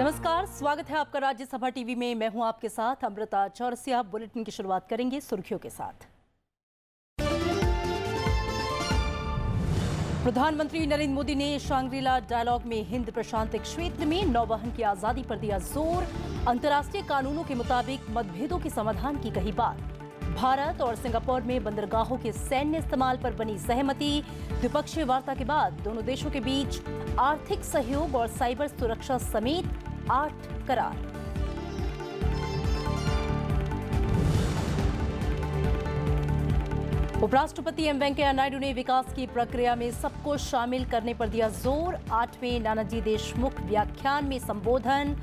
नमस्कार, स्वागत है आपका राज्यसभा टीवी में। मैं हूं आपके साथ अमृता चौरसिया। बुलेटिन की शुरुआत करेंगे सुर्खियों के साथ। प्रधानमंत्री नरेंद्र मोदी ने शांग्रीला डायलॉग में हिंद प्रशांत क्षेत्र में नौवहन की आजादी पर दिया जोर। अंतर्राष्ट्रीय कानूनों के मुताबिक मतभेदों के समाधान की कही बात। भारत और सिंगापुर में बंदरगाहों के सैन्य इस्तेमाल पर बनी सहमति। द्विपक्षीय वार्ता के बाद दोनों देशों के बीच आर्थिक सहयोग और साइबर सुरक्षा समेत 8 करार। उपराष्ट्रपति एम वेंकैया नायडू ने विकास की प्रक्रिया में सबको शामिल करने पर दिया जोर। 8वें नानाजी देशमुख व्याख्यान में संबोधन।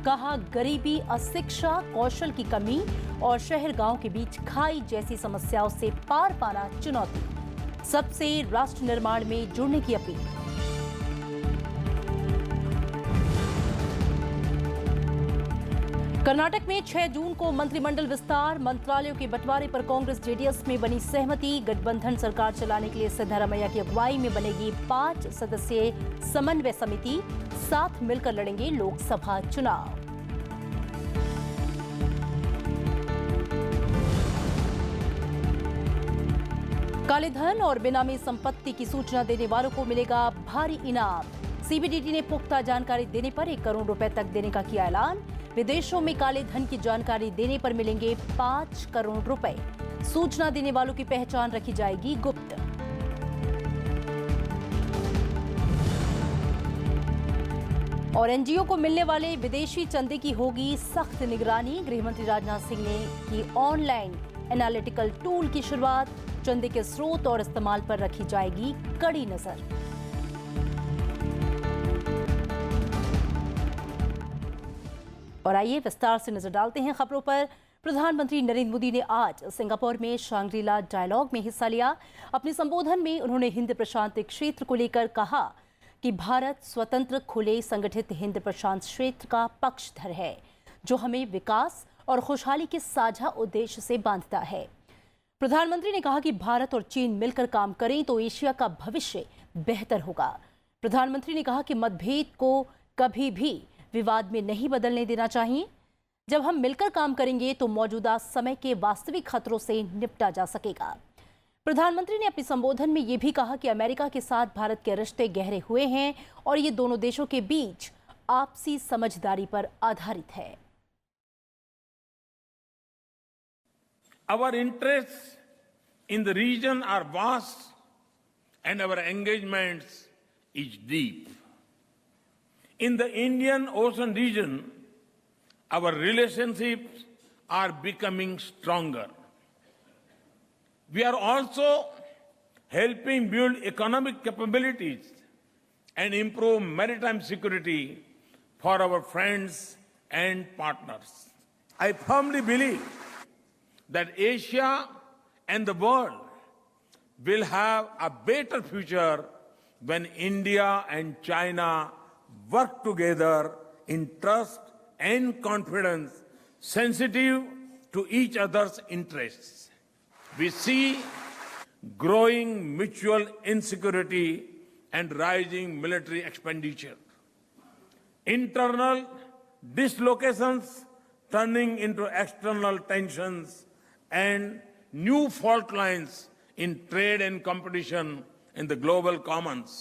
कहा, गरीबी, अशिक्षा, कौशल की कमी और शहर गांव के बीच खाई जैसी समस्याओं से पार पाना चुनौती। सबसे राष्ट्र निर्माण में जुड़ने की अपील। कर्नाटक में 6 जून को मंत्रिमंडल विस्तार। मंत्रालयों के बंटवारे पर कांग्रेस जेडीएस में बनी सहमति। गठबंधन सरकार चलाने के लिए सिद्धरामैया की अगुवाई में बनेगी 5 सदस्यीय समन्वय समिति। साथ मिलकर लड़ेंगे लोकसभा चुनाव। काले धन और बेनामी संपत्ति की सूचना देने वालों को मिलेगा भारी इनाम। सीबीडीटी ने पुख्ता जानकारी देने पर 1 करोड़ रुपए तक देने का किया ऐलान। विदेशों में काले धन की जानकारी देने पर मिलेंगे 5 करोड़ रुपए। सूचना देने वालों की पहचान रखी जाएगी गुप्त। और एनजीओ को मिलने वाले विदेशी चंदे की होगी सख्त निगरानी। गृहमंत्री राजनाथ सिंह ने की ऑनलाइन एनालिटिकल टूल की शुरुआत। चंदे के स्रोत और इस्तेमाल पर रखी जाएगी कड़ी नजर। और आइए विस्तार से नजर डालते हैं खबरों पर। प्रधानमंत्री नरेंद्र मोदी ने आज सिंगापुर में शांग्रीला डायलॉग में हिस्सा लिया। अपने संबोधन में उन्होंने हिंद प्रशांत क्षेत्र को लेकर कहा कि भारत स्वतंत्र, खुले, संगठित हिंद प्रशांत क्षेत्र का पक्षधर है, जो हमें विकास और खुशहाली के साझा उद्देश्य से बांधता है। प्रधानमंत्री ने कहा कि भारत और चीन मिलकर काम करें तो एशिया का भविष्य बेहतर होगा। प्रधानमंत्री ने कहा कि मतभेद को कभी भी विवाद में नहीं बदलने देना चाहिए। जब हम मिलकर काम करेंगे तो मौजूदा समय के वास्तविक खतरों से निपटा जा सकेगा। प्रधानमंत्री ने अपने संबोधन में यह भी कहा कि अमेरिका के साथ भारत के रिश्ते गहरे हुए हैं और ये दोनों देशों के बीच आपसी समझदारी पर आधारित है। Our interests in the region are vast and our engagements is deep. In the Indian Ocean region, our relationships are becoming stronger. We are also helping build economic capabilities and improve maritime security for our friends and partners. I firmly believe that Asia and the world will have a better future when India and China work together in trust and confidence, sensitive to each other's interests. We see growing mutual insecurity and rising military expenditure. Internal dislocations turning into external tensions and new fault lines in trade and competition in the global commons.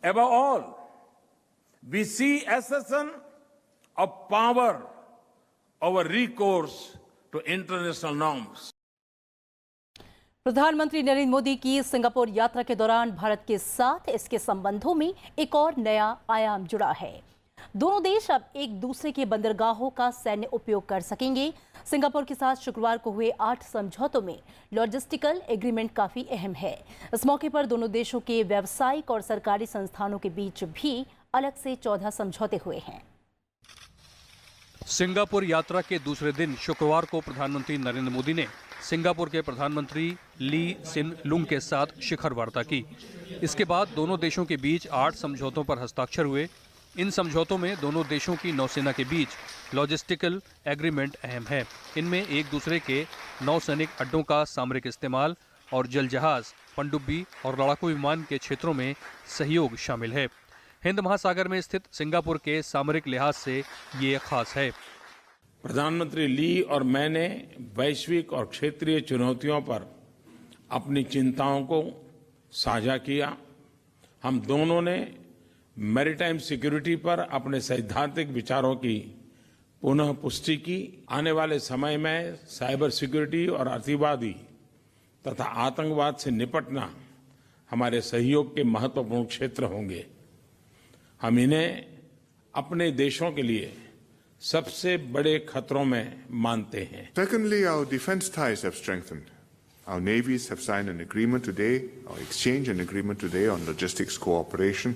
Above all, we see accession of power over recourse to international norms. प्रधानमंत्री नरेंद्र मोदी की Singapore यात्रा के दौरान भारत के साथ इसके संबंधों में एक और नया आयाम जुड़ा है। दोनों देश अब एक दूसरे के बंदरगाहों का सैन्य उपयोग कर सकेंगे। सिंगापुर के साथ शुक्रवार को हुए 8 समझौतों में लॉजिस्टिकल एग्रीमेंट काफी अहम है। इस मौके पर दोनों देशों के व्यावसायिक और सरकारी संस्थानों के बीच भी अलग से 14 समझौते हुए हैं। सिंगापुर यात्रा के दूसरे दिन शुक्रवार को प्रधानमंत्री नरेंद्र मोदी ने सिंगापुर के प्रधानमंत्री ली सिन लुंग के साथ शिखर वार्ता की। इसके बाद दोनों देशों के बीच 8 समझौतों पर हस्ताक्षर हुए। इन समझौतों में दोनों देशों की नौसेना के बीच लॉजिस्टिकल एग्रीमेंट अहम है। इनमें एक दूसरे के नौसैनिक अड्डों का सामरिक इस्तेमाल और जल जहाज, पनडुब्बी और लड़ाकू विमान के क्षेत्रों में सहयोग शामिल है। हिंद महासागर में स्थित सिंगापुर के सामरिक लिहाज से ये खास है। प्रधानमंत्री ली और मैंने वैश्विक और क्षेत्रीय चुनौतियों पर अपनी चिंताओं को साझा किया। हम दोनों ने मैरीटाइम सिक्योरिटी पर अपने सैद्धांतिक विचारों की पुनः पुष्टि की। आने वाले समय में साइबर सिक्योरिटी और अतिवादी तथा आतंकवाद से निपटना हमारे सहयोग के महत्वपूर्ण क्षेत्र होंगे। हम इन्हें अपने देशों के लिए सबसे बड़े खतरों में मानते हैं। Secondly, our defense ties have strengthened. Our navies have signed an agreement today, or exchanged an agreement today on logistics cooperation.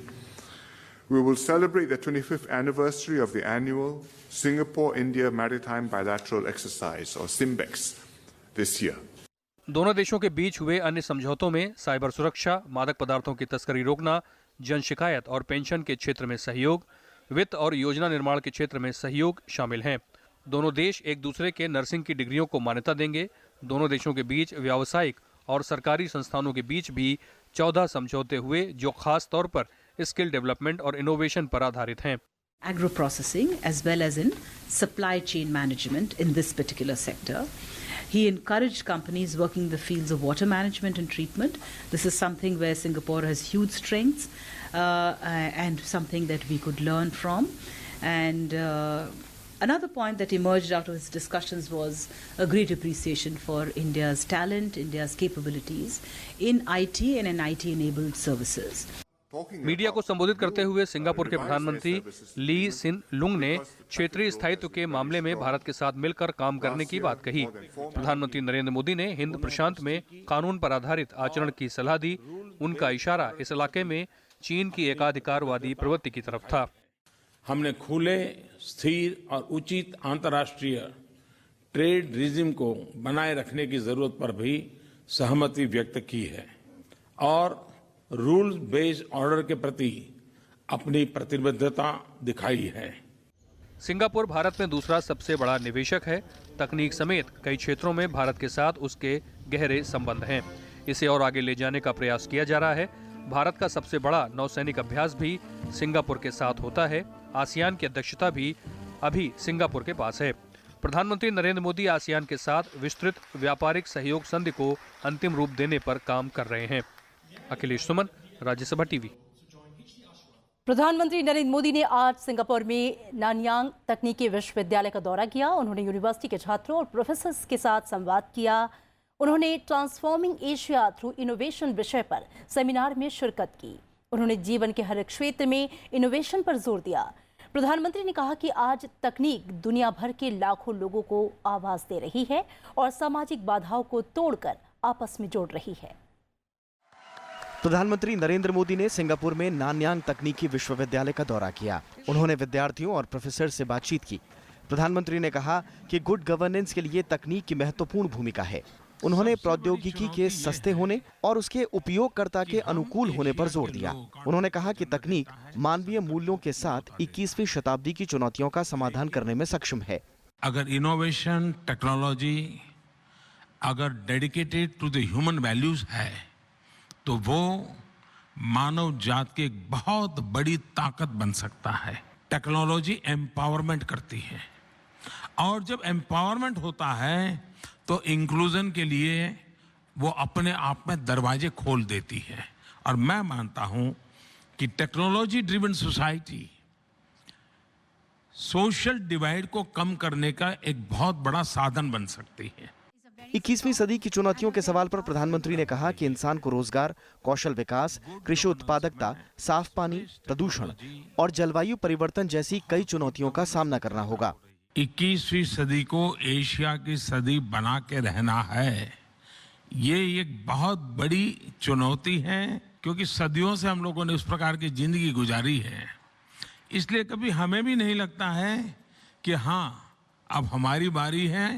We will celebrate the 25th anniversary of the annual Singapore-India Maritime Bilateral Exercise, or SIMBEX, this year. दोनों देशों के बीच हुए अन्य समझौतों में cyber सुरक्षा, मादक पदार्थों की तस्करी रोकना, जन शिकायत और पेंशन के क्षेत्र में सहयोग, वित्त और योजना निर्माण के क्षेत्र में सहयोग शामिल हैं। दोनों देश एक दूसरे के नर्सिंग की डिग्रियों को मान्यता देंगे। दोनों देशों के बीच व्यावसायिक और सरकारी संस्थानों के बीच भी 14 समझौते हुए जो खास तौर पर स्किल डेवलपमेंट और इनोवेशन पर आधारित हैं। Agro-processing as well as in supply chain management in this particular sector. He encouraged companies working in the fields of water management and treatment. This is something where Singapore has huge strengths and something that we could learn from. And another point that emerged out of his discussions was a great appreciation for India's talent, India's capabilities in IT and in IT-enabled services. Media को संबोधित करते हुए Singapore के प्रधानमंत्री ली सिन लुंग ने क्षेत्रीय स्थायित्व के मामले में भारत के साथ मिलकर काम करने की बात कही। प्रधानमंत्री नरेंद्र मोदी ने हिंद प्रशांत में कानून पर आधारित आचरण की सलाह दी। उनका इशारा इस इलाके में चीन की एकाधिकारवादी प्रवृत्ति की तरफ था। हमने खुले, स्थिर और उचित अंतर्राष्ट्रीय ट्रेड रिजिम को बनाए रखने की जरूरत पर भी सहमति व्यक्त की है और रूल बेस्ड ऑर्डर के प्रति अपनी प्रतिबद्धता दिखाई है। सिंगापुर भारत में दूसरा सबसे बड़ा निवेशक है। तकनीक समेत कई क्षेत्रों में भारत के साथ उसके गहरे संबंध हैं। इसे और आगे ले जाने का प्रयास किया जा रहा है। भारत का सबसे बड़ा नौसैनिक अभ्यास भी सिंगापुर के साथ होता है। आसियान की अध्यक्षता भी अभी सिंगापुर के पास है। प्रधानमंत्री नरेंद्र मोदी आसियान के साथ विस्तृत व्यापारिक सहयोग संधि को अंतिम रूप देने पर काम कर रहे हैं। अखिलेश सुमन, राज्यसभा टीवी। प्रधानमंत्री नरेंद्र मोदी ने आज सिंगापुर में नानयांग तकनीकी विश्वविद्यालय का दौरा किया। उन्होंने यूनिवर्सिटी के छात्रों और प्रोफेसर्स के साथ संवाद किया। उन्होंने ट्रांसफॉर्मिंग एशिया थ्रू इनोवेशन विषय पर सेमिनार में शिरकत की। उन्होंने जीवन के हर क्षेत्र में इनोवेशन पर जोर दिया। प्रधानमंत्री ने कहा कि आज तकनीक दुनिया भर के लाखों लोगों को आवाज दे रही है और सामाजिक बाधाओं को तोड़कर आपस में जोड़ रही है। प्रधानमंत्री नरेंद्र मोदी ने सिंगापुर में नानयांग तकनीकी विश्वविद्यालय का दौरा किया। उन्होंने विद्यार्थियों और प्रोफेसर से बातचीत की। प्रधानमंत्री ने कहा कि गुड गवर्नेंस के लिए तकनीक की महत्वपूर्ण भूमिका है। उन्होंने प्रौद्योगिकी के सस्ते होने और उसके उपयोगकर्ता के अनुकूल होने पर जोर दिया। उन्होंने कहा कि तकनीक मानवीय मूल्यों के साथ 21वीं शताब्दी की चुनौतियों का समाधान करने में सक्षम है। अगर इनोवेशन, टेक्नोलॉजी अगर dedicated to the human values है तो वो मानव जात की एक बहुत बड़ी ताकत बन सकता है। टेक्नोलॉजी एम्पावरमेंट करती है और जब एम्पावरमेंट होता है तो इंक्लूजन के लिए वो अपने आप में दरवाजे खोल देती है। और मैं मानता हूं कि technology driven society social divide को कम करने का एक बहुत बड़ा साधन बन सकती है। 21वीं सदी की चुनौतियों के सवाल पर प्रधानमंत्री ने कहा कि इंसान को रोजगार, कौशल विकास, कृषि उत्पादकता, साफ पानी, प्रदूषण और जलवायु परिवर्तन जैसी कई चुनौतियों का सामना करना होगा। 21वीं सदी को एशिया की सदी बना के रहना है। ये एक बहुत बड़ी चुनौती है क्योंकि सदियों से हम लोगों ने उस प्रकार की जिंदगी गुजारी है। इसलिए कभी हमें भी नहीं लगता है कि हाँ अब हमारी बारी है,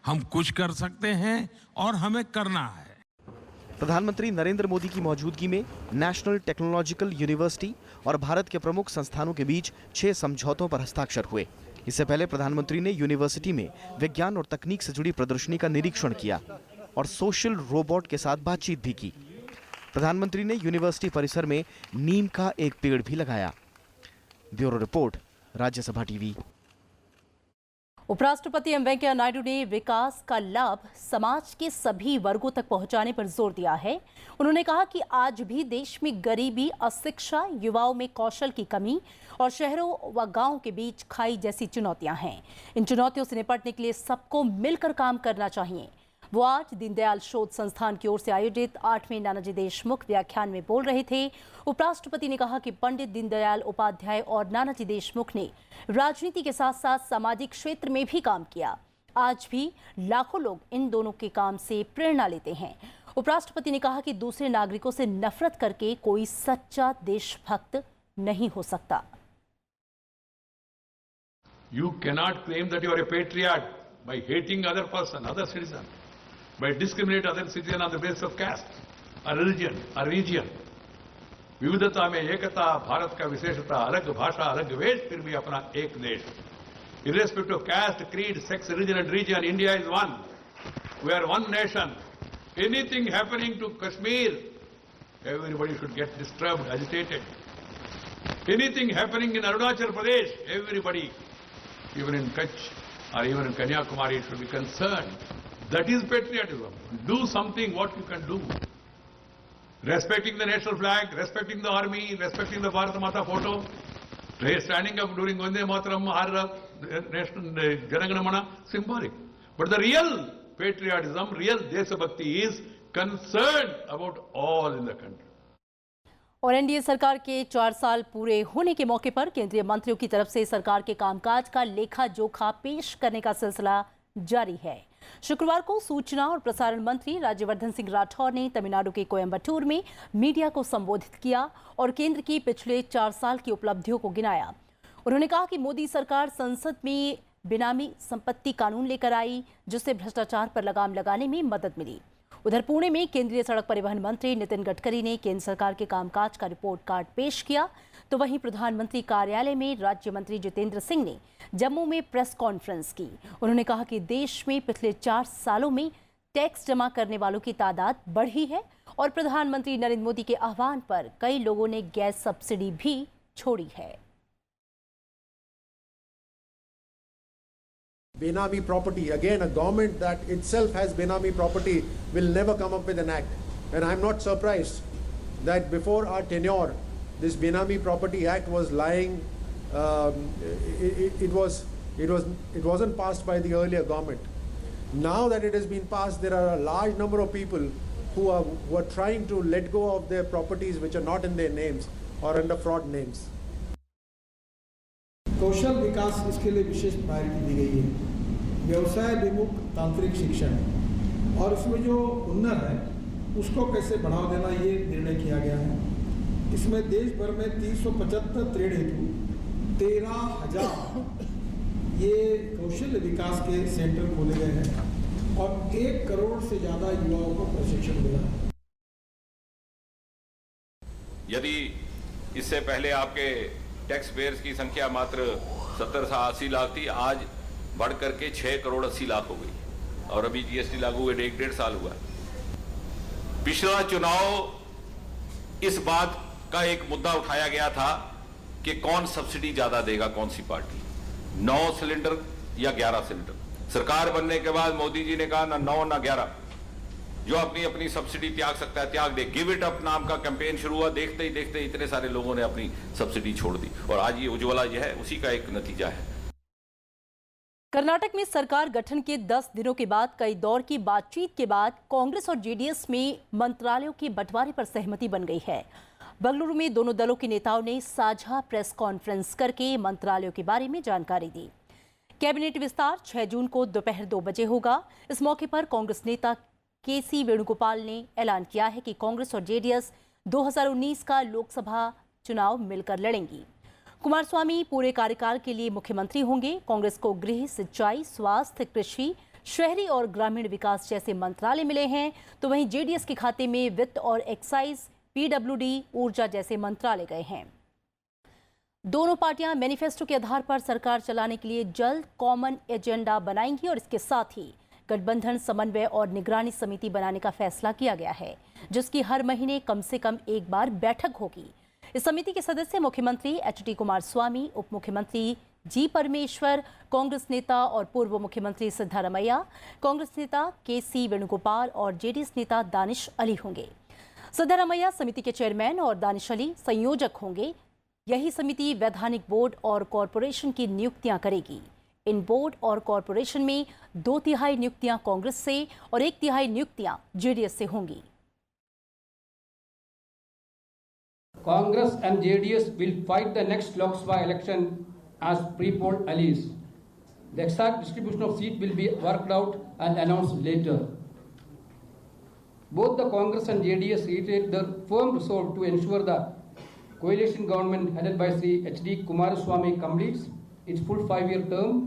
हम कुछ कर सकते हैं और हमें करना है। प्रधानमंत्री नरेंद्र मोदी की मौजूदगी में नेशनल टेक्नोलॉजिकल यूनिवर्सिटी और भारत के प्रमुख संस्थानों के बीच 6 समझौतों पर हस्ताक्षर हुए। इससे पहले प्रधानमंत्री ने यूनिवर्सिटी में विज्ञान और तकनीक से जुड़ी प्रदर्शनी का निरीक्षण किया और सोशल रोबोट के साथ बातचीत भी की। प्रधानमंत्री ने यूनिवर्सिटी परिसर में नीम का एक पेड़ भी लगाया। Bureau report, Rajya Sabha TV. उपराष्ट्रपति एम वेंकैया नायडू ने विकास का लाभ समाज के सभी वर्गों तक पहुंचाने पर जोर दिया है। उन्होंने कहा कि आज भी देश में गरीबी, अशिक्षा, युवाओं में कौशल की कमी और शहरों व गांवों के बीच खाई जैसी चुनौतियां हैं। इन चुनौतियों से निपटने के लिए सबको मिलकर काम करना चाहिए। वो आज दीनदयाल शोध संस्थान की ओर से आयोजित 8वें नानाजी देशमुख व्याख्यान में बोल रहे थे। उपराष्ट्रपति ने कहा कि पंडित दीनदयाल उपाध्याय और नानाजी देशमुख ने राजनीति के साथ साथ सामाजिक क्षेत्र में भी काम किया। आज भी लाखों लोग इन दोनों के काम से प्रेरणा लेते हैं। उपराष्ट्रपति ने कहा कि दूसरे नागरिकों से नफरत करके कोई सच्चा देशभक्त नहीं हो सकता। You cannot claim that you are a patriot by hating other person, other citizen, by discriminate other citizen on the basis of caste, or religion, or region. विविधता में एकता, भारत का विशेषता, अलग भाषा, अलग वेश, फिर भी अपना एक देश. Irrespective of caste, creed, sex, religion and region, India is one. We are one nation. Anything happening to Kashmir, everybody should get disturbed, agitated. Anything happening in Arunachal Pradesh, everybody, even in Kutch or even in Kanyakumari, should be concerned. That is patriotism. Do something what you can do. Respecting the national flag, respecting the army, respecting the Bharat Mata photo, standing up during Vande Mataram or national Janagana Mana, symbolic. But the real patriotism, real Deshabhakti is concerned about all in the country. और NDA सरकार के 4 साल पूरे होने के मौके पर केंद्रीय मंत्रियों की तरफ से सरकार के कामकाज का लेखा जोखा पेश करने का सिलसिला जारी है। शुक्रवार को सूचना और प्रसारण मंत्री राज्यवर्धन सिंह राठौर ने तमिलनाडु के कोयम्बटूर में मीडिया को संबोधित किया और केंद्र की पिछले 4 साल की उपलब्धियों को गिनाया। उन्होंने कहा कि मोदी सरकार संसद में बेनामी संपत्ति कानून लेकर आई, जिससे भ्रष्टाचार पर लगाम लगाने में मदद मिली। उधर पुणे में केंद्रीय सड़क परिवहन मंत्री नितिन गडकरी ने केंद्र सरकार के कामकाज का रिपोर्ट कार्ड पेश किया, तो वहीं प्रधानमंत्री कार्यालय में राज्य मंत्री जितेंद्र सिंह ने जम्मू में प्रेस कॉन्फ्रेंस की। उन्होंने कहा कि देश में पिछले 4 सालों में टैक्स जमा करने वालों की तादाद बढ़ी है और प्रधानमंत्री नरेंद्र मोदी के आह्वान पर कई लोगों ने गैस सब्सिडी भी छोड़ी है। Benami property, again a government that itself has Benami property will never come up with an act, and I'm not surprised that before our tenure this Benami property act was lying. It wasn't passed by the earlier government. Now that it has been passed, there are a large number of people who are trying to let go of their properties which are not in their names or under fraud names. कौशल विकास इसके लिए विशेष priority दी गई है। व्यवसाय विमुख तांत्रिक शिक्षण और उसमें जो हुनर है उसको कैसे बढ़ावा देना, ये निर्णय किया गया है। इसमें देश भर में 375 ट्रेड हेतु 13,000 ये कौशल विकास के सेंटर खोले गए हैं और 1 करोड़ से ज़्यादा युवाओं को प्रशिक्षण मिला। यदि इससे पहले आपके टैक्स पेयर्स की संख्या मात्र 70 से 80 लाख थी, आज बढ़ करके 6 करोड़ 80 लाख हो गई और अभी जीएसटी लागू हुए 1.5 साल हुआ। पिछला चुनाव इस बात का एक मुद्दा उठाया गया था कि कौन सब्सिडी ज्यादा देगा, कौन सी पार्टी, 9 सिलेंडर या 11 सिलेंडर। सरकार बनने के बाद मोदी जी ने कहा ना 9 ना 11, जो अपनी अपनी सब्सिडी त्याग सकता है त्याग दे। गिव इट अप नाम का कैंपेन शुरू हुआ, देखते ही देखते इतने सारे लोगों ने अपनी सब्सिडी छोड़ दी और आज ये उज्ज्वला जो है उसी का एक नतीजा है। कर्नाटक में सरकार गठन के 10 दिनों के बाद कई दौर की बातचीत के बाद कांग्रेस और जेडीएस में मंत्रालयों के बंटवारे पर सहमति बन गई है। बेंगलुरु में दोनों दलों के नेताओं ने साझा प्रेस कॉन्फ्रेंस करके मंत्रालयों के बारे में जानकारी दी। कैबिनेट विस्तार 6 जून को दोपहर 2 बजे होगा। इस मौके पर कांग्रेस नेता केसी वेणुगोपाल ने ऐलान किया है कि कांग्रेस और जेडीएस 2019 का लोकसभा चुनाव मिलकर लड़ेंगी। कुमारस्वामी पूरे कार्यकाल के लिए मुख्यमंत्री होंगे। कांग्रेस को गृह, सिंचाई, स्वास्थ्य, कृषि, शहरी और ग्रामीण विकास जैसे मंत्रालय मिले हैं, तो वहीं जेडीएस के खाते में वित्त और एक्साइज, पीडब्ल्यूडी, ऊर्जा जैसे मंत्रालय गए हैं। दोनों पार्टियां मैनिफेस्टो के आधार पर सरकार चलाने के लिए जल्द कॉमन एजेंडा बनाएंगी और इसके साथ ही गठबंधन समन्वय और निगरानी समिति बनाने का फैसला किया गया है, जिसकी हर महीने कम से कम एक बार बैठक होगी। इस समिति के सदस्य मुख्यमंत्री एच.डी. कुमारस्वामी, उप मुख्यमंत्री जी. परमेश्वर, कांग्रेस नेता और पूर्व मुख्यमंत्री सिद्धारमैया, कांग्रेस नेता के.सी. वेणुगोपाल और जेडीएस नेता दानिश अली होंगे। सिद्धारमैया समिति के चेयरमैन और दानिश अली संयोजक होंगे। यही समिति वैधानिक बोर्ड और कॉरपोरेशन की नियुक्तियां करेगी। इन बोर्ड और कॉरपोरेशन में 2/3 नियुक्तियां कांग्रेस से और 1/3 नियुक्तियां जेडीएस से होंगी। Congress and JDS will fight the next Lok Sabha election as pre-poll allies. The exact distribution of seats will be worked out and announced later. Both the Congress and JDS reiterate their firm resolve to ensure the coalition government headed by Sri H.D. Kumaraswamy completes its full 5-year term.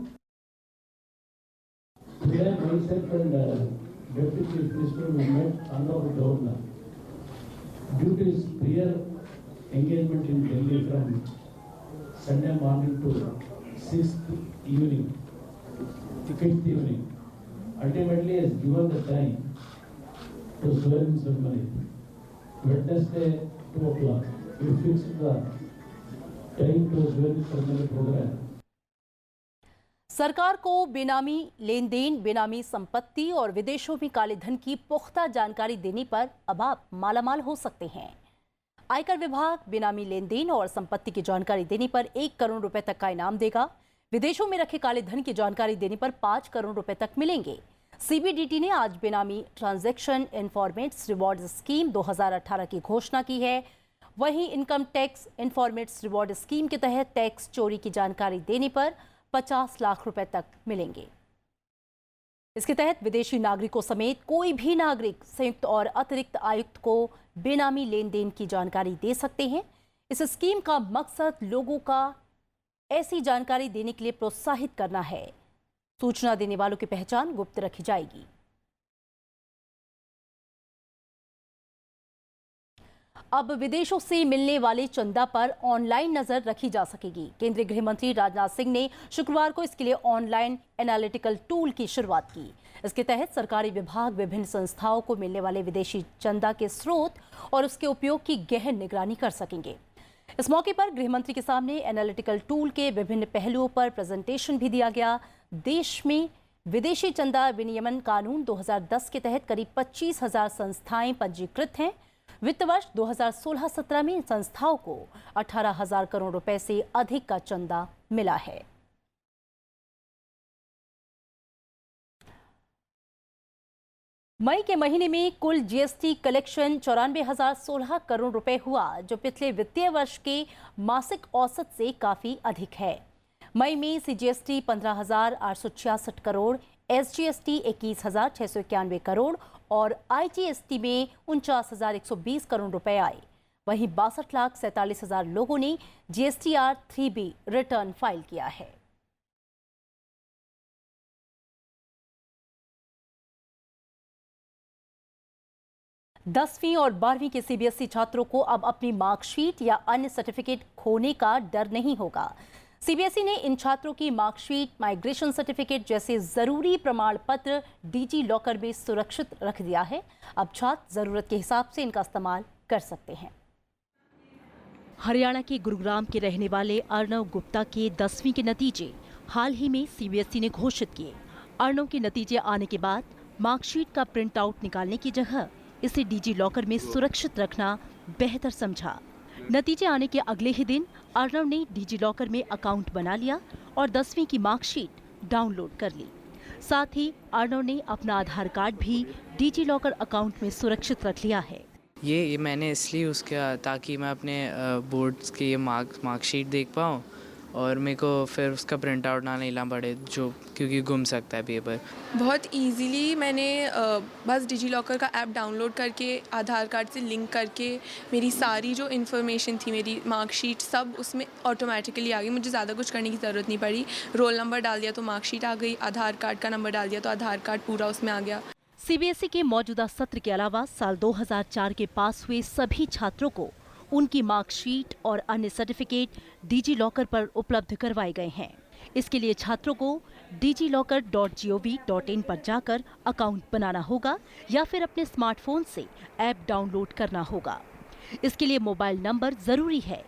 Today, myself and Deputy Chief Minister we met Honorable Governor. Due to his prior engagement in Delhi from Sunday morning to 6th evening, to 5th evening, ultimately has given the time to swearing ceremony. Wednesday, 2 o'clock, we fixed the time to swearing ceremony program. सरकार को बेनामी लेन then, बेनामी संपत्ति और विदेशों में काले धन की पुख्ता जानकारी देने पर अब आप मालामाल हो सकते हैं। आयकर विभाग बेनामी लेन देन और संपत्ति की जानकारी देने पर 1 करोड़ रुपए तक का इनाम देगा। विदेशों में रखे काले धन की जानकारी देने पर 5 करोड़ रुपए तक मिलेंगे। सीबीडीटी ने आज बेनामी ट्रांजैक्शन इन्फॉर्मेट्स रिवॉर्ड स्कीम 2018 की घोषणा की है। वहीं इनकम टैक्स इन्फॉर्मेट्स रिवॉर्ड स्कीम के तहत टैक्स चोरी की जानकारी देने पर 50 लाख रुपए तक मिलेंगे। इसके तहत विदेशी नागरिकों समेत कोई भी नागरिक संयुक्त और अतिरिक्त आयुक्त को बेनामी लेन देन की जानकारी दे सकते हैं। इस स्कीम का मकसद लोगों का ऐसी जानकारी देने के लिए प्रोत्साहित करना है। सूचना देने वालों की पहचान गुप्त रखी जाएगी। अब विदेशों से मिलने वाले चंदा पर ऑनलाइन नजर रखी जा सकेगी। केंद्रीय गृह मंत्री राजनाथ सिंह ने शुक्रवार को इसके लिए ऑनलाइन एनालिटिकल टूल की शुरुआत की। इसके तहत सरकारी विभाग विभिन्न संस्थाओं को मिलने वाले विदेशी चंदा के स्रोत और उसके उपयोग की गहन निगरानी कर सकेंगे। इस मौके पर गृह मंत्री के सामने एनालिटिकल टूल के विभिन्न पहलुओं पर प्रेजेंटेशन भी दिया गया। देश में विदेशी चंदा विनियमन कानून 2010 के तहत करीब 25,000 संस्थाएं पंजीकृत हैं। वित्त वर्ष 2016-17 में इन संस्थाओं को 18,000 करोड़ रुपए से अधिक का चंदा मिला है। मई के महीने में कुल जीएसटी कलेक्शन 94,016 करोड़ रुपए हुआ, जो पिछले वित्तीय वर्ष के मासिक औसत से काफी अधिक है। मई में सीजीएसटी 15,866 करोड़, एसजीएसटी 21,691 करोड़ और आईजीएसटी में 49,120 करोड़ रुपए आए। वहीं 62,47,000 लोगों ने जीएसटीआर 3B रिटर्न फाइल किया है। दसवीं और 12वीं के सीबीएसई छात्रों को अब अपनी मार्कशीट या अन्य सर्टिफिकेट खोने का डर नहीं होगा। सीबीएसई ने इन छात्रों की मार्कशीट, माइग्रेशन सर्टिफिकेट जैसे जरूरी प्रमाण पत्र डिजी लॉकर में सुरक्षित रख दिया है। अब छात्र जरूरत के हिसाब से इनका इस्तेमाल कर सकते हैं। हरियाणा के गुरुग्राम के रहने वाले अर्णव गुप्ता के 10वीं के नतीजे हाल ही में सीबीएसई ने घोषित किए। अर्णव के नतीजे आने के बाद मार्कशीट का प्रिंट आउट निकालने की जगह इसे डिजी लॉकर में सुरक्षित रखना बेहतर समझा। नतीजे आने के अगले ही दिन अर्णव ने डिजी लॉकर में अकाउंट बना लिया और 10वीं की मार्कशीट डाउनलोड कर ली। साथ ही अर्णव ने अपना आधार कार्ड भी डिजी लॉकर अकाउंट में सुरक्षित रख लिया है। ये मैंने इसलिए उसका ताकि मैं अपने बोर्ड्स की मार्कशीट देख पाऊँ और मेरे को फिर उसका प्रिंट आउट ना लेना पड़े, जो क्योंकि गुम सकता है पेपर। बहुत इजीली मैंने बस डिजी लॉकर का ऐप डाउनलोड करके आधार कार्ड से लिंक करके मेरी सारी जो इन्फॉर्मेशन थी, मेरी मार्कशीट सब उसमें ऑटोमेटिकली आ गई। मुझे ज़्यादा कुछ करने की ज़रूरत नहीं पड़ी। रोल नंबर डाल दिया तो मार्कशीट आ गई, आधार कार्ड का नंबर डाल दिया तो आधार कार्ड पूरा उसमें आ गया। सीबीएसई के मौजूदा सत्र के अलावा साल 2004 के पास हुए सभी छात्रों को उनकी मार्कशीट और अन्य सर्टिफिकेट डिजी लॉकर पर उपलब्ध करवाए गए हैं। इसके लिए छात्रों को digilocker.gov.in पर जाकर अकाउंट बनाना होगा या फिर अपने स्मार्टफोन से ऐप डाउनलोड करना होगा। इसके लिए मोबाइल नंबर जरूरी है।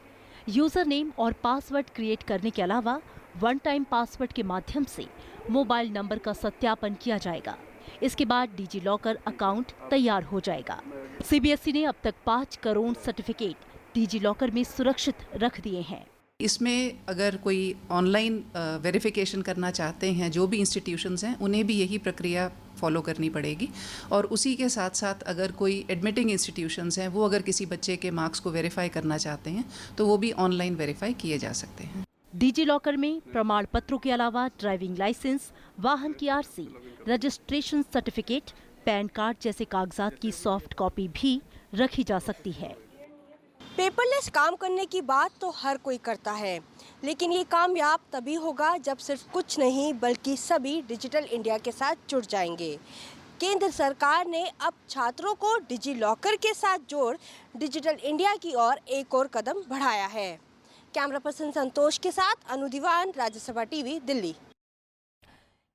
यूजर नेम और पासवर्ड क्रिएट करने के अलावा वन टाइम पासवर्ड के माध्यम से मोबाइल नंबर का सत्यापन किया जाएगा। इसके बाद डिजी लॉकर अकाउंट तैयार हो जाएगा। सीबीएसई ने अब तक 5 करोड़ सर्टिफिकेट डिजी लॉकर में सुरक्षित रख दिए हैं। इसमें अगर कोई ऑनलाइन वेरिफिकेशन करना चाहते हैं, जो भी इंस्टीट्यूशंस हैं, उन्हें भी यही प्रक्रिया फॉलो करनी पड़ेगी। और उसी के साथ साथ अगर कोई एडमिटिंग इंस्टीट्यूशंस हैं, वो अगर किसी बच्चे के मार्क्स को वेरीफाई करना चाहते हैं तो वो भी ऑनलाइन वेरीफाई किए जा सकते हैं। डिजी लॉकर में प्रमाण पत्रों के अलावा ड्राइविंग लाइसेंस, वाहन की RC, registration certificate, pan card जैसे कागजात की सॉफ्ट कॉपी भी रखी जा सकती है। पेपरलेस काम करने की बात तो हर कोई करता है, लेकिन ये कामयाब तभी होगा जब सिर्फ कुछ नहीं बल्कि सभी डिजिटल इंडिया के साथ जुड़ जाएंगे। केंद्र सरकार ने अब छात्रों को डिजी लॉकर के साथ जोड़ डिजिटल इंडिया की ओर एक और कदम बढ़ाया है। कैमरा पर्सन संतोष के साथ अनु दीवान, राज्यसभा टीवी, दिल्ली।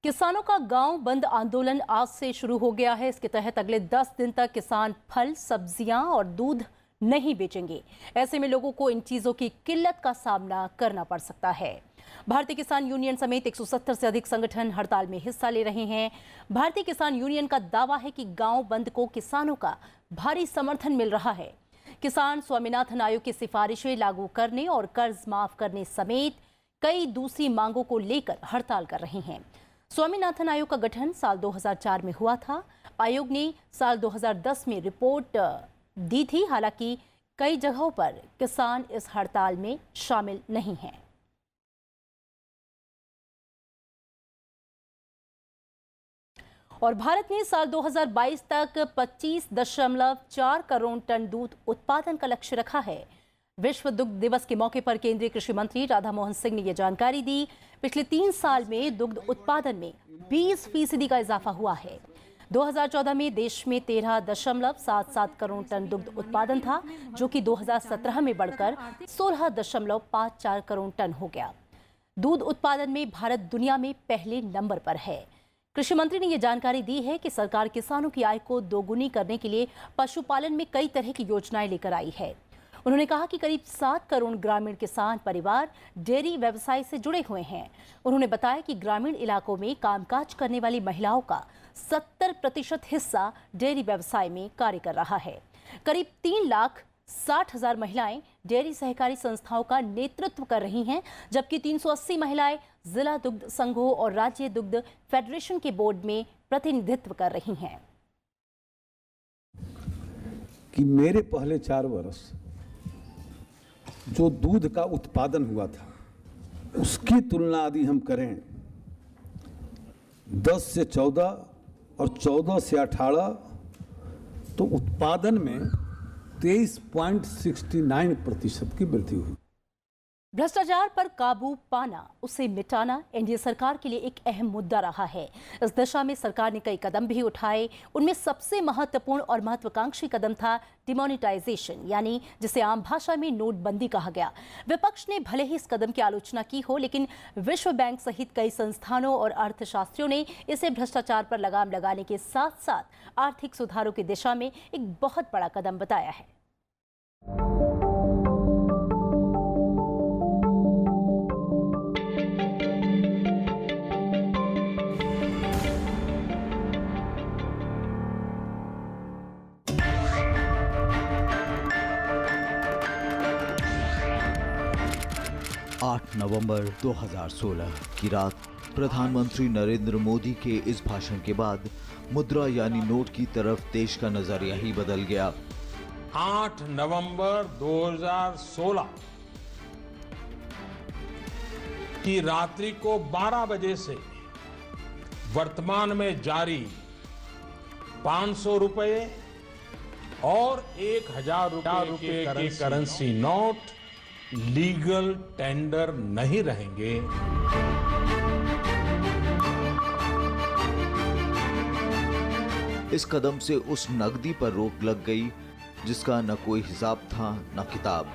किसानों का गांव बंद आंदोलन आज से शुरू हो गया है। इसके तहत अगले 10 दिन तक किसान फल, सब्जियां और दूध नहीं बेचेंगे। ऐसे में लोगों को इन चीजों की किल्लत का सामना करना पड़ सकता है। भारतीय किसान यूनियन समेत 170 से अधिक संगठन हड़ताल में हिस्सा ले रहे हैं। भारतीय किसान यूनियन का दावा है कि गांव बंद को किसानों का भारी समर्थन मिल रहा है। किसान स्वामीनाथन आयोग की सिफारिशें लागू करने और कर्ज माफ करने समेत कई दूसरी मांगों को लेकर हड़ताल कर रहे हैं। स्वामीनाथन आयोग का गठन साल 2004 में हुआ था। आयोग ने साल 2010 में रिपोर्ट दी थी। हालांकि कई जगहों पर किसान इस हड़ताल में शामिल नहीं हैं। और भारत ने साल 2022 तक 25.4 करोड़ टन दूध उत्पादन का लक्ष्य रखा है। विश्व दुग्ध दिवस के मौके पर केंद्रीय कृषि मंत्री राधा मोहन सिंह ने यह जानकारी दी। पिछले 3 साल में दुग्ध उत्पादन में 20% का इजाफा हुआ है। 2014 में देश में 13.77 करोड़ टन दुग्ध उत्पादन था, जो कि 2017 में बढ़कर 16.54 करोड़ टन हो गया। दूध उत्पादन में भारत दुनिया में पहले नंबर पर है। कृषि मंत्री ने यह जानकारी दी है कि सरकार किसानों की आय को दोगुनी करने के लिए पशुपालन में कई तरह की योजनाएं लेकर आई है। उन्होंने कहा कि करीब 7 करोड़ ग्रामीण किसान परिवार डेयरी व्यवसाय से जुड़े हुए हैं। उन्होंने बताया कि ग्रामीण इलाकों में कामकाज करने वाली महिलाओं का 70% हिस्सा डेयरी व्यवसाय में कार्य कर रहा है। करीब 3,60,000 महिलाएं डेयरी सहकारी संस्थाओं का नेतृत्व कर रही हैं, जबकि 380 महिलाएं जिला दुग्ध संघों और राज्य दुग्ध फेडरेशन के बोर्ड में प्रतिनिधित्व कर रही हैं। कि मेरे पहले 4 वर्ष जो दूध का उत्पादन हुआ था, उसकी तुलना यदि हम करें 10 से 14 और 14 से 18, तो उत्पादन में 23.69% की वृद्धि हुई। भ्रष्टाचार पर काबू पाना, उसे मिटाना एनडीए सरकार के लिए एक अहम मुद्दा रहा है। इस दिशा में सरकार ने कई कदम भी उठाए। उनमें सबसे महत्वपूर्ण और महत्वाकांक्षी कदम था डिमोनेटाइजेशन, यानी जिसे आम भाषा में नोटबंदी कहा गया। विपक्ष ने भले ही इस कदम की आलोचना की हो, लेकिन विश्व बैंक सहित कई संस्थानों और अर्थशास्त्रियों ने इसे भ्रष्टाचार पर लगाम लगाने के साथ साथ आर्थिक सुधारों की दिशा में एक बहुत बड़ा कदम बताया है। 8 नवंबर 2016 की रात प्रधानमंत्री नरेंद्र मोदी के इस भाषण के बाद मुद्रा यानी नोट की तरफ देश का नजरिया ही बदल गया। 8 नवंबर 2016 की रात्रि को 12 बजे से वर्तमान में जारी 500 रुपए और 1000 रुपए के करेंसी नोट लीगल टेंडर नहीं रहेंगे। इस कदम से उस नकदी पर रोक लग गई जिसका न कोई हिसाब था न किताब।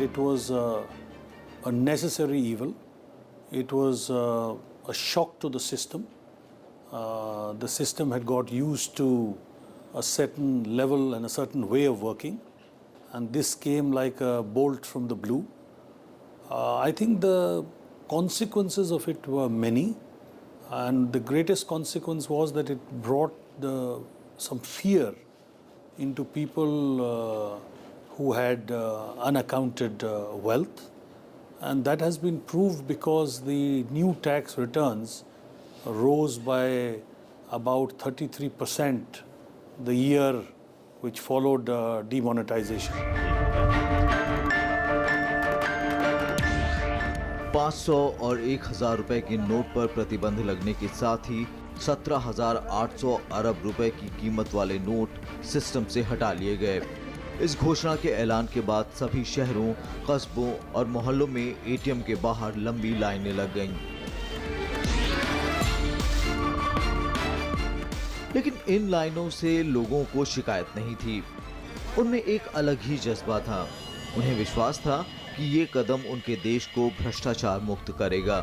It was a necessary evil. It was a shock to the system. The system had got used to a certain level and a certain way of working, and this came like a bolt from the blue. I think the consequences of it were many, and the greatest consequence was that it brought some fear into people who had unaccounted wealth, and that has been proved because the new tax returns rose by about 33% the year which followed demonetization. 500 और 1000 रुपए के note पर प्रतिबंध लगने के साथ ही 17,800 अरब रुपए की कीमत वाले नोट सिस्टम से हटा लिए गए। इस घोषणा के ऐलान के बाद सभी शहरों, कस्बों और मोहल्लों में एटीएम के बाहर लंबी लाइनें लग गईं। लेकिन इन लाइनों से लोगों को शिकायत नहीं थी। उनमें एक अलग ही जज्बा था। उन्हें विश्वास था कि ये कदम उनके देश को भ्रष्टाचार मुक्त करेगा।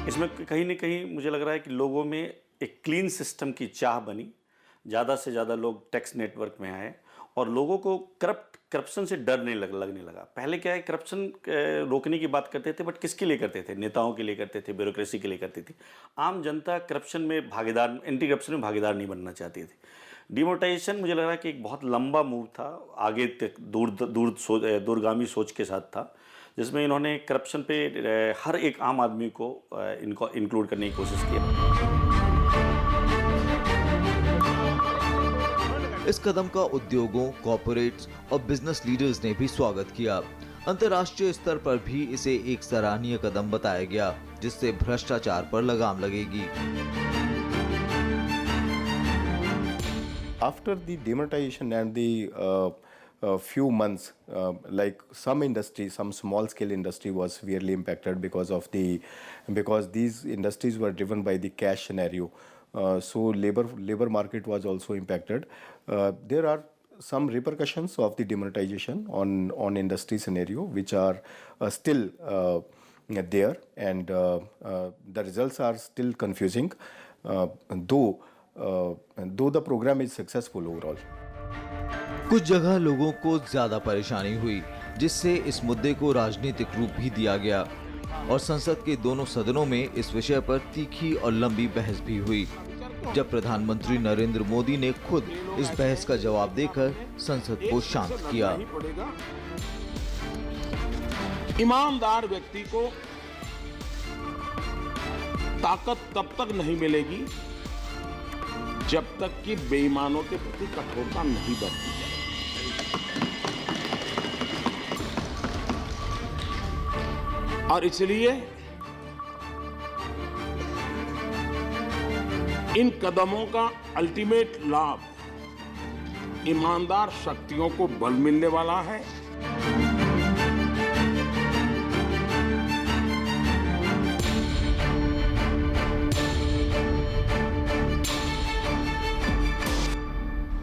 इसमें कहीं न कहीं मुझे लग रहा है कि लोगों में एक क्लीन सिस्टम की चाह बनी। ज़्यादा से ज़्यादा लोग टैक्स नेटवर्क में आए और लोगों को करप्शन से डर नहीं लगने लगा। पहले क्या है, करप्शन रोकने की बात करते थे, बट किसके लिए करते थे? नेताओं के लिए करते थे, ब्यूरोक्रेसी के लिए करती थी। आम जनता करप्शन में भागीदार, एंटी करप्शन में भागीदार नहीं बनना चाहती थी। डिमोनेटाइजेशन मुझे लग रहा है कि एक बहुत लंबा मूव था, आगे तक दूरगामी सोच के साथ था, जिसमें इन्होंने करप्शन पे हर एक आम आदमी को इनको इंक्लूड करने की कोशिश की। इस कदम का उद्योगों, कॉर्पोरेट्स और बिजनेस लीडर्स ने भी स्वागत किया। अंतर्राष्ट्रीय स्तर पर भी इसे एक सराहनीय कदम बताया गया, जिससे भ्रष्टाचार पर लगाम लगेगी। After the demonetization and the few months, like some industry, some small scale industry was severely impacted because these industries were driven by the cash scenario. So labor market was also impacted. There are some repercussions of the demonetization on industry scenario, which are still there, and the results are still confusing. Though the program is successful overall. कुछ जगह लोगों को ज्यादा परेशानी हुई, जिससे इस मुद्दे को राजनीतिक रूप भी दिया गया और संसद के दोनों सदनों में इस विषय पर तीखी और लंबी बहस भी हुई। जब प्रधानमंत्री नरेंद्र मोदी ने खुद इस बहस का जवाब देकर संसद को शांत किया। ईमानदार व्यक्ति को ताकत तब तक नहीं मिलेगी जब तक कि बेईमानों के प्रति कठोरता नहीं बरती जाए। और इसलिए इन कदमों का अल्टीमेट लाभ ईमानदार शक्तियों को बल मिलने वाला है।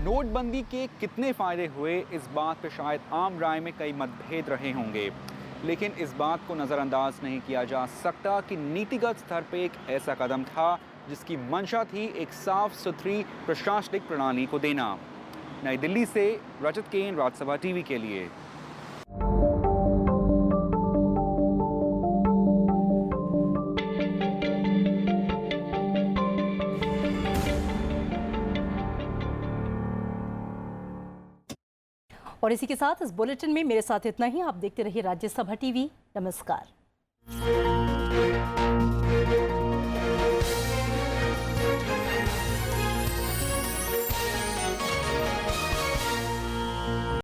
नोटबंदी के कितने फायदे हुए, इस बात पर शायद आम राय में कई मतभेद रहे होंगे, लेकिन इस बात को नज़रअंदाज नहीं किया जा सकता कि नीतिगत स्तर पर एक ऐसा कदम था जिसकी मंशा थी एक साफ सुथरी प्रशासनिक प्रणाली को देना। नई दिल्ली से रजत केन, राज्यसभा टीवी के लिए। और इसी के साथ इस बुलेटिन में मेरे साथ इतना ही। आप देखते रहिए राज्यसभा टीवी। नमस्कार।